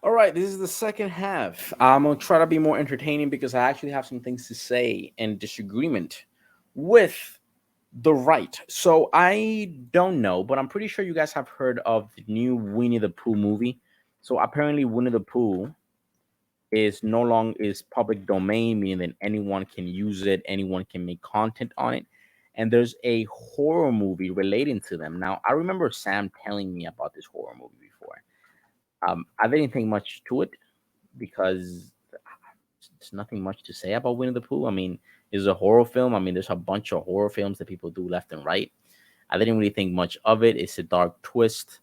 All right, this is the second half. I'm gonna try to be more entertaining because I actually have some things to say in disagreement with the right. So I don't know, but I'm pretty sure you guys have heard of the new Winnie the Pooh movie. So apparently, Winnie the Pooh is no longer is public domain, meaning that anyone can use it, anyone can make content on it. And there's a horror movie relating to them. Now, I remember Sam telling me about this horror movie before. I didn't think much to it because there's nothing much to say about Winnie the Pooh. I mean, it's a horror film. I mean, there's a bunch of horror films that people do left and right. I didn't really think much of it. It's a dark twist.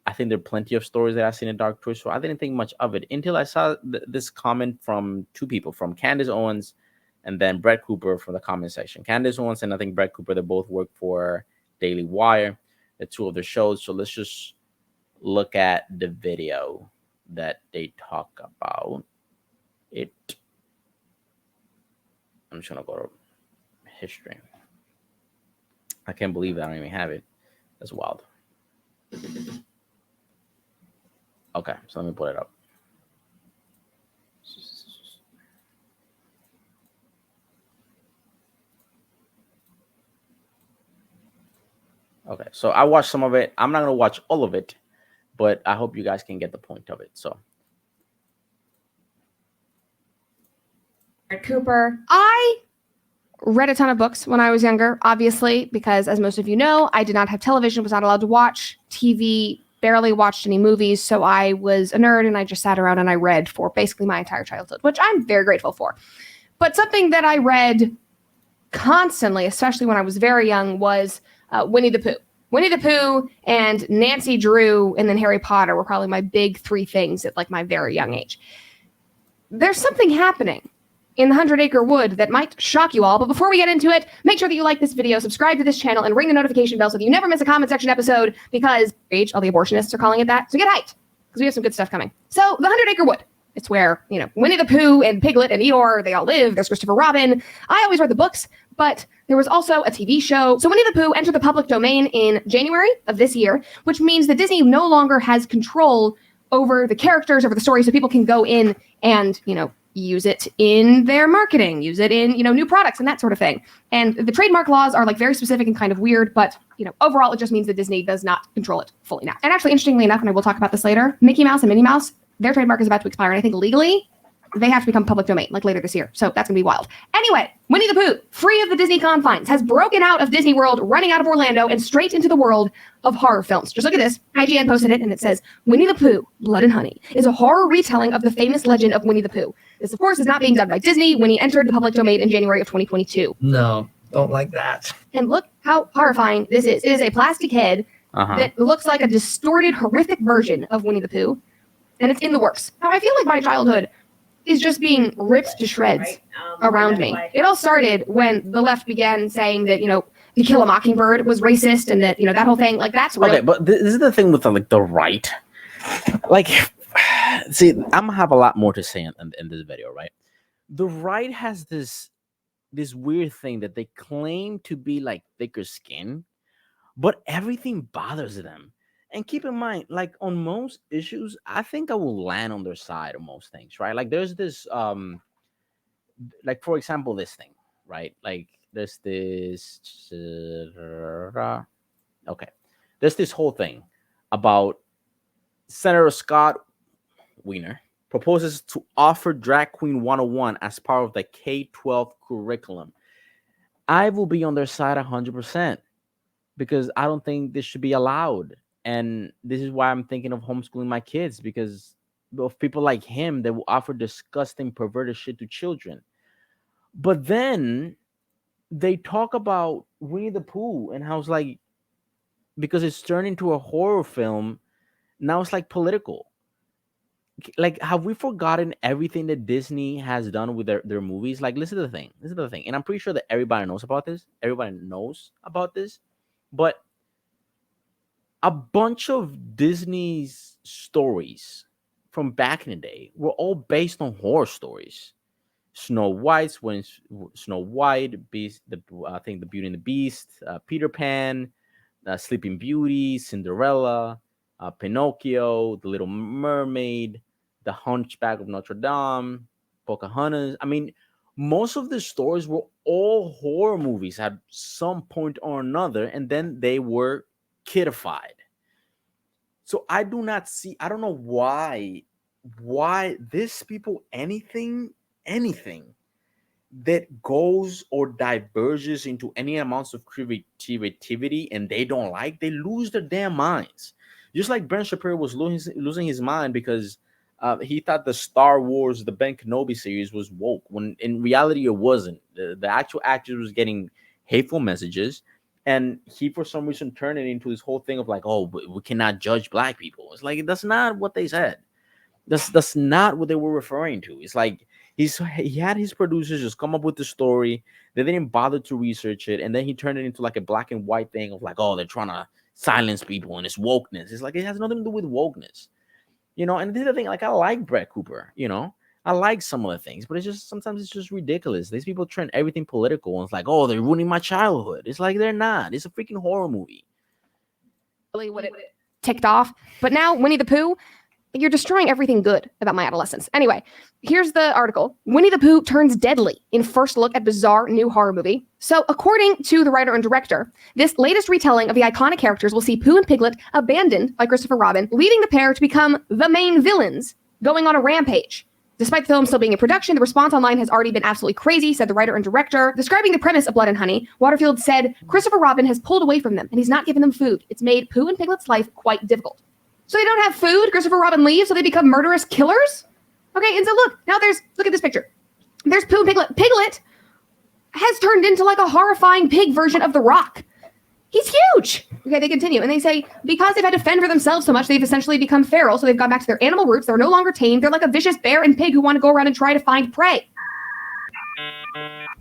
I think there are plenty of stories that I've seen a dark twist, so I didn't think much of it until I saw this comment from two people, from Candace Owens and then Brett Cooper from the comment section. Candace Owens and I think Brett Cooper, they both work for Daily Wire, the two of the shows. So let's just look at the video that they talk about it. I'm just gonna go to history. I can't believe that I don't even have it. That's wild. Okay, so let me put it up. Okay, so I watched some of it. I'm not gonna watch all of it, but I hope you guys can get the point of it. So Cooper. I read a ton of books when I was younger, obviously, because as most of you know, I did not have television, was not allowed to watch TV, barely watched any movies. So I was a nerd and I just sat around and I read for basically my entire childhood, which I'm very grateful for. But something that I read constantly, especially when I was very young, was Winnie the Pooh. Winnie the Pooh and Nancy Drew and then Harry Potter were probably my big three things at like my very young age. There's something happening in the 100-Acre Wood that might shock you all. But before we get into it, make sure that you like this video, subscribe to this channel, and ring the notification bell so that you never miss a comment section episode because all the abortionists are calling it that. So get hyped because we have some good stuff coming. So the 100-Acre Wood. It's where, Winnie the Pooh and Piglet and Eeyore, they all live. There's Christopher Robin. I always read the books, but there was also a TV show. So Winnie the Pooh entered the public domain in January of this year, which means that Disney no longer has control over the characters, over the story, so people can go in and, use it in their marketing, use it in, new products and that sort of thing. And the trademark laws are like very specific and kind of weird, but, overall it just means that Disney does not control it fully now. And actually, interestingly enough, and I will talk about this later, Mickey Mouse and Minnie Mouse, their trademark is about to expire. And I think legally, they have to become public domain, like later this year. So that's going to be wild. Anyway, Winnie the Pooh, free of the Disney confines, has broken out of Disney World, running out of Orlando, and straight into the world of horror films. Just look at this. IGN posted it, and it says, Winnie the Pooh, Blood and Honey, is a horror retelling of the famous legend of Winnie the Pooh. This, of course, is not being done by Disney. Winnie entered the public domain in January of 2022. No, don't like that. And look how horrifying this is. It is a plastic head that looks like a distorted, horrific version of Winnie the Pooh, and it's in the works. Now, I feel like my childhood is just being ripped to shreds around me. It all started when the left began saying that, To Kill a Mockingbird was racist and that, that whole thing, like that's real. Okay, but this is the thing with the right. Like, see, I'm gonna have a lot more to say in this video, right? The right has this weird thing that they claim to be like thicker skin, but everything bothers them. And keep in mind, like on most issues, I think I will land on their side on most things, right? Like there's this like for example, this thing, right? Like there's this okay. There's this whole thing about Senator Scott Wiener proposes to offer Drag Queen 101 as part of the K-12 curriculum. I will be on their side 100% because I don't think this should be allowed. And this is why I'm thinking of homeschooling my kids, because of people like him that will offer disgusting, perverted shit to children. But then they talk about Winnie the Pooh and how it's like, because it's turned into a horror film, now it's like political. Like, have we forgotten everything that Disney has done with their movies? Like, listen to the thing. This is the thing. And I'm pretty sure that everybody knows about this. Everybody knows about this. But a bunch of Disney's stories from back in the day were all based on horror stories. Snow White's when Snow White, Beast, I think the Beauty and the Beast, Peter Pan, Sleeping Beauty, Cinderella, Pinocchio, The Little Mermaid, The Hunchback of Notre Dame, Pocahontas. I mean, most of the stories were all horror movies at some point or another, and then they were kidified. So I do not see. I don't know why this people anything that goes or diverges into any amounts of creativity and they don't like, they lose their damn minds. Just like Ben Shapiro was losing his mind because he thought the Star Wars, the Ben Kenobi series was woke, when in reality it wasn't. The actual actors was getting hateful messages, and he for some reason turned it into this whole thing of like, oh, we cannot judge black people. It's like that's not what they said. That's not what they were referring to. It's like he had his producers just come up with the story. They didn't bother to research it, and then he turned it into like a black and white thing of like, oh, they're trying to silence people and it's wokeness. It's like it has nothing to do with wokeness, you know. And the other thing, like I like Brett Cooper, you know, I like some of the things, but it's just sometimes it's just ridiculous. These people turn everything political, and it's like, oh, they're ruining my childhood. It's like they're not. It's a freaking horror movie. Really, what it ticked off. But now Winnie the Pooh, you're destroying everything good about my adolescence. Anyway, here's the article. Winnie the Pooh turns deadly in first look at bizarre new horror movie. So according to the writer and director, this latest retelling of the iconic characters will see Pooh and Piglet abandoned by Christopher Robin, leaving the pair to become the main villains, going on a rampage. Despite the film still being in production, the response online has already been absolutely crazy, said the writer and director. Describing the premise of Blood and Honey, Waterfield said, Christopher Robin has pulled away from them, and he's not given them food. It's made Pooh and Piglet's life quite difficult. So they don't have food, Christopher Robin leaves, so they become murderous killers? Okay, and so look at this picture. There's Pooh and Piglet. Piglet has turned into like a horrifying pig version of The Rock. He's huge. Okay, they continue. And they say, because they've had to fend for themselves so much, they've essentially become feral. So they've gone back to their animal roots. They're no longer tamed. They're like a vicious bear and pig who want to go around and try to find prey.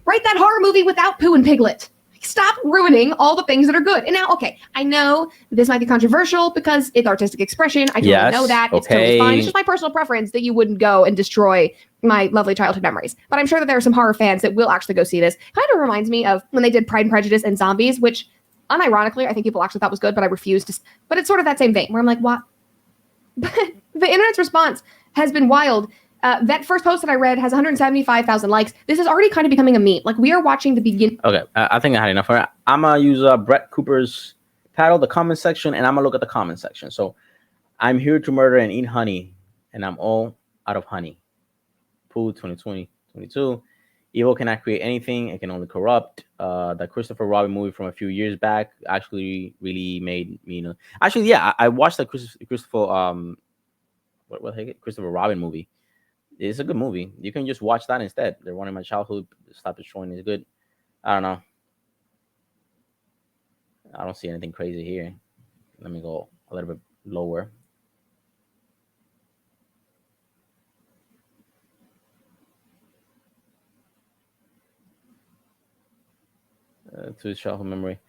Write that horror movie without Pooh and Piglet. Stop ruining all the things that are good. And now, okay, I know this might be controversial because it's artistic expression. I totally know that. It's totally fine. It's just my personal preference that you wouldn't go and destroy my lovely childhood memories. But I'm sure that there are some horror fans that will actually go see this. Kind of reminds me of when they did Pride and Prejudice and Zombies, which unironically, I think people actually thought was good, but I refused to. But it's sort of that same vein where I'm like, what? But the internet's response has been wild. That first post that I read has 175,000 likes. This is already kind of becoming a meme. Like, we are watching the beginning. Okay, I think I had enough. I'm going to use Brett Cooper's title, the comment section, and I'm going to look at the comment section. So, I'm here to murder and eat honey, and I'm all out of honey. Pooh 2020-22. Evil cannot create anything. It can only corrupt. The Christopher Robin movie from a few years back actually really made me, you know. Actually, yeah, I watched the Christopher Robin movie. It's a good movie. You can just watch that instead. They're one of my childhood. Stop Destroying is good. I don't know. I don't see anything crazy here. Let me go a little bit lower. To his childhood memory.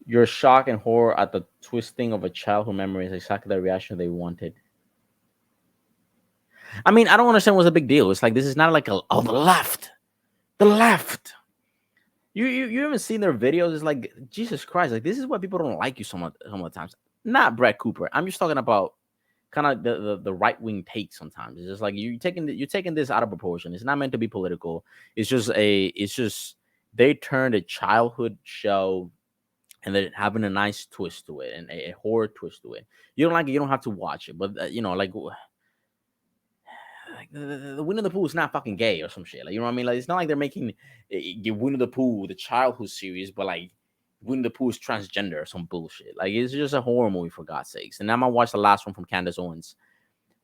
Your shock and horror at the twisting of a childhood memory is exactly the reaction they wanted. I mean, I don't understand what's the big deal. It's like this is not like the left. You haven't seen their videos. It's like Jesus Christ. Like this is why people don't like you some of the times. Not Brett Cooper. I'm just talking about kind of the right wing take. Sometimes it's just like you're taking this out of proportion. It's not meant to be political. It's just they turned a childhood show and they're having a nice twist to it and a horror twist to it. You don't like it, you don't have to watch it. But you know, like the Winnie the Pooh is not fucking gay or some shit. Like, you know what I mean? Like, it's not like they're making Winnie the Pooh the childhood series, but like Winnie the Pooh is transgender or some bullshit. Like, it's just a horror movie for God's sakes. And I'm gonna watch the last one from Candace Owens,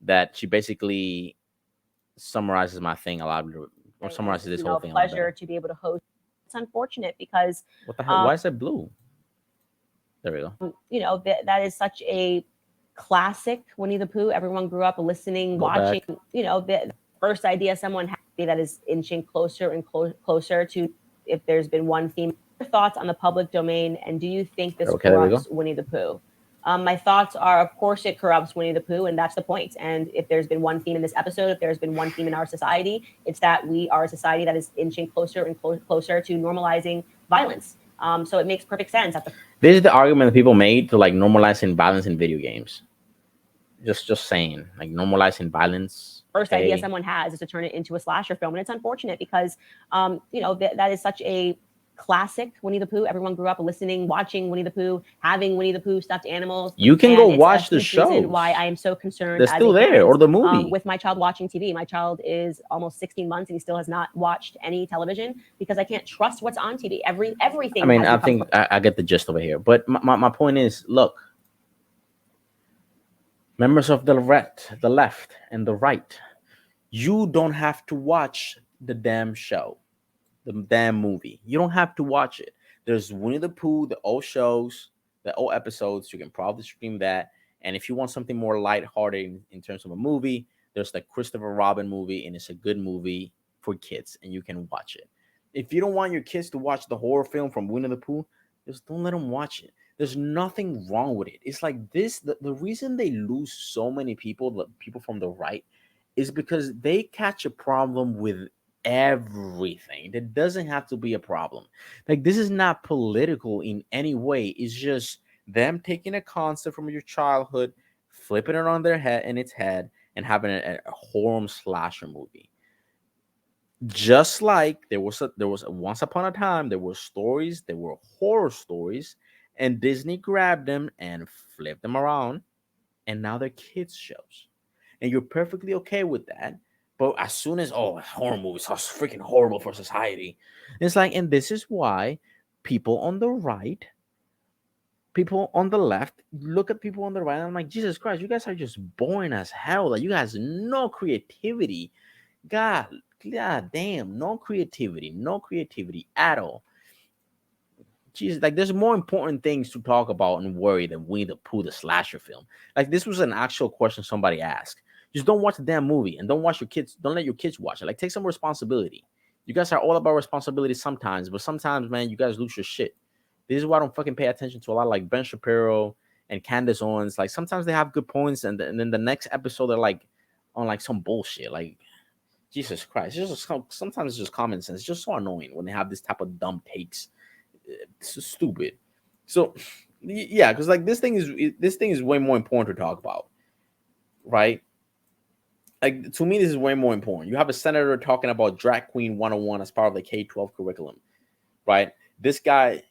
that she basically summarizes my thing a lot, or summarizes this whole thing. Pleasure to be able to host. It's unfortunate because what the hell? Why is it blue? There we go. You know that is such a classic Winnie the Pooh. Everyone grew up listening, watching. Back. You know, the first idea someone had that is inching closer and closer to if there's been one theme. Your thoughts on the public domain, and do you think this corrupts Winnie the Pooh? My thoughts are, of course, it corrupts Winnie the Pooh, and that's the point. And if there's been one theme in this episode, if there's been one theme in our society, it's that we are a society that is inching closer and closer to normalizing violence. So it makes perfect sense. This is the argument that people made to like normalizing violence in video games. Just saying, like normalizing violence. First idea Okay. someone has is to turn it into a slasher film, and it's unfortunate because that is such a classic Winnie the Pooh. Everyone grew up listening, watching Winnie the Pooh, having Winnie the Pooh stuffed animals. You can And go it's a watch the huge reason shows. why I am so concerned They're as still a there, parent, or the movie. with my child watching TV. My child is almost 16 months and he still has not watched any television because I can't trust what's on TV. Everything. I mean, has I become think I get the gist over here. But my point is, look, members of the left, and the right, you don't have to watch the damn show, the damn movie. You don't have to watch it. There's Winnie the Pooh, the old shows, the old episodes. You can probably stream that. And if you want something more lighthearted in terms of a movie, there's the Christopher Robin movie, and it's a good movie for kids, and you can watch it. If you don't want your kids to watch the horror film from Winnie the Pooh, just don't let them watch it. There's nothing wrong with it. It's like this, the reason they lose so many people, the people from the right, is because they catch a problem with everything. That doesn't have to be a problem. Like, this is not political in any way. It's just them taking a concept from your childhood, flipping it on their head in its head, and having a horror slasher movie. Just like there was once upon a time, there were stories, there were horror stories, and Disney grabbed them and flipped them around, and now they're kids shows, and you're perfectly okay with that. But as soon as, oh, horror movies are freaking horrible for society, it's like, and this is why people on the right, people on the left, look at people on the right, and I'm like, Jesus Christ, you guys are just boring as hell. Like, you guys no creativity. God, God damn, no creativity at all. Jesus, like, there's more important things to talk about and worry than Winnie the Pooh, the slasher film. Like, this was an actual question somebody asked. Just don't watch the damn movie, and don't watch your kids. Don't let your kids watch it. Like, take some responsibility. You guys are all about responsibility sometimes, but sometimes, man, you guys lose your shit. This is why I don't fucking pay attention to a lot like Ben Shapiro and Candace Owens. Like, sometimes they have good points, and then the next episode they're like on like some bullshit. Like, Jesus Christ, it's just sometimes it's just common sense. It's just so annoying when they have this type of dumb takes. It's so stupid. So yeah, because like this thing is way more important to talk about, right? Like, to me, this is way more important. You have a senator talking about drag queen 101 as part of the K-12 curriculum, right? This guy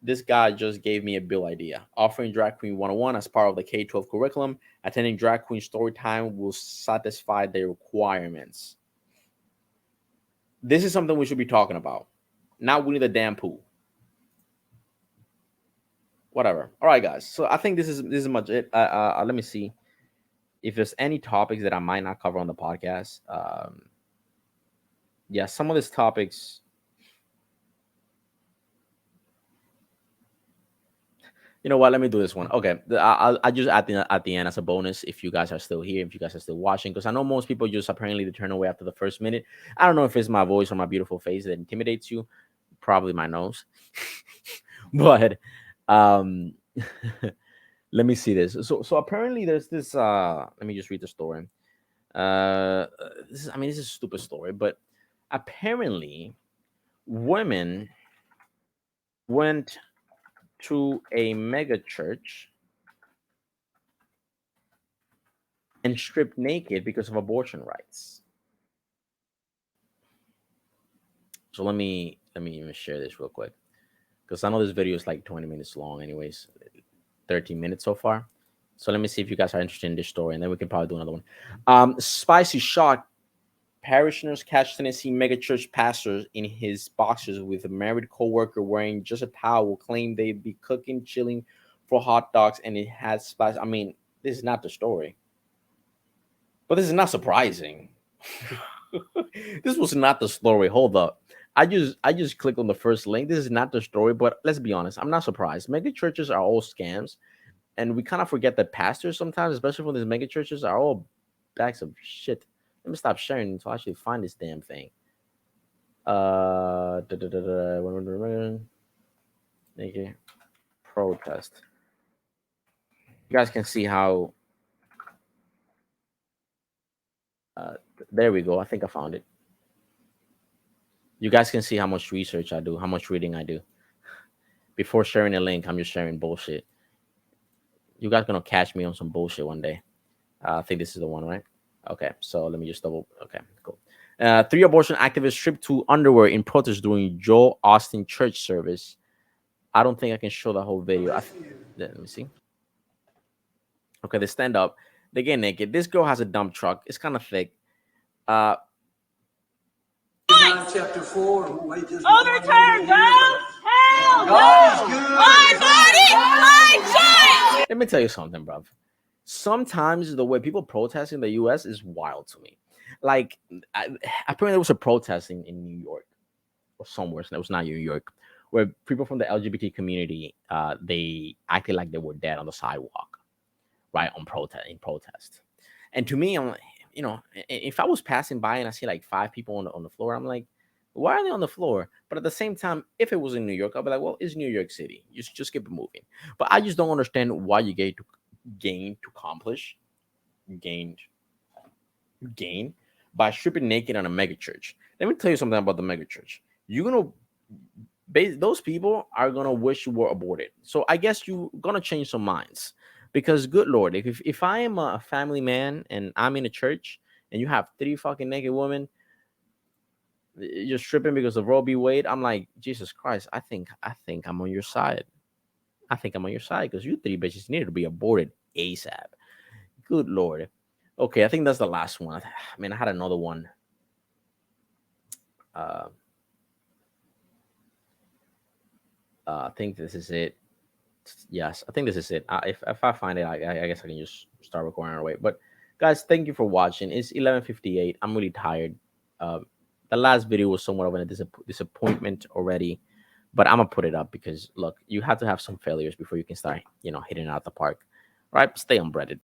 just gave me a bill idea. Offering drag queen 101 as part of the K-12 curriculum, attending drag queen story time will satisfy their requirements. This is something we should be talking about. Not Winnie the damn Pooh. Whatever. All right, guys. So I think this is much it. Let me see if there's any topics that I might not cover on the podcast. Yeah, some of these topics. You know what? Let me do this one. Okay, I just at the end as a bonus if you guys are still here, if you guys are still watching, because I know most people just apparently turn away after the first minute. I don't know if it's my voice or my beautiful face that intimidates you. Probably my nose. But um let me see this. So apparently there's this let me just read the story. Uh this is a stupid story, but apparently women went to a mega church and stripped naked because of abortion rights. So let me even share this real quick, because I know this video is like 20 minutes long anyways, 13 minutes so far. So let me see if you guys are interested in this story, and then we can probably do another one. Spicy shock. Parishioners catch Tennessee megachurch pastor in his boxers with a married co-worker wearing just a towel, claim they'd be cooking, chilling for hot dogs, and it had spice. I mean, this is not the story. But this is not surprising. This was not the story. Hold up. I just clicked on the first link. This is not the story, but let's be honest. I'm not surprised. Mega churches are all scams, and we kind of forget that pastors sometimes, especially from these mega churches, are all bags of shit. Let me stop sharing to actually find this damn thing. Thank you. Protest. You guys can see how. There we go. I think I found it. You guys can see how much research I do, how much reading I do. Before sharing a link, I'm just sharing bullshit. You guys gonna catch me on some bullshit one day. I think this is the one, right? Okay, so let me just double. Okay, cool. Three abortion activists stripped to underwear in protest during Joel Austin church service. I don't think I can show the whole video. Let me see. Okay, they stand up. They get naked. This girl has a dump truck. It's kind of thick. Uh, John chapter 4. Overturn, bro. Hell God is no. good. My body, my choice. let me tell you something, bro. Sometimes the way people protest in the U.S. is wild to me. Like, apparently there was a protest in New York or somewhere. So it was not New York, where people from the LGBT community, they acted like they were dead on the sidewalk, right, on protest. And to me, I'm like, if I was passing by and I see like five people on the floor, I'm like, why are they on the floor? But at the same time, if it was in New York, I'll be like, well, it's New York City. Just keep it moving. But I just don't understand why you gain gain by stripping naked on a mega church. Let me tell you something about the mega church. You're gonna those people are gonna wish you were aborted. So I guess you're gonna change some minds. Because good lord, if I am a family man and I'm in a church and you have three fucking naked women, you're stripping because of Roe v. Wade, I'm like, Jesus Christ, I think I'm on your side. I think I'm on your side because you three bitches need to be aborted ASAP. Good lord. Okay, I think that's the last one. I mean, I had another one. Uh, I think this is it. Yes, I think this is it. If I find it, I guess I can just start recording right away. But guys, thank you for watching. It's 11:58. I'm really tired. Uh, the last video was somewhat of a disappointment already, but I'm gonna put it up because look, you have to have some failures before you can start, hitting it out the park. Right? Stay unbreaded.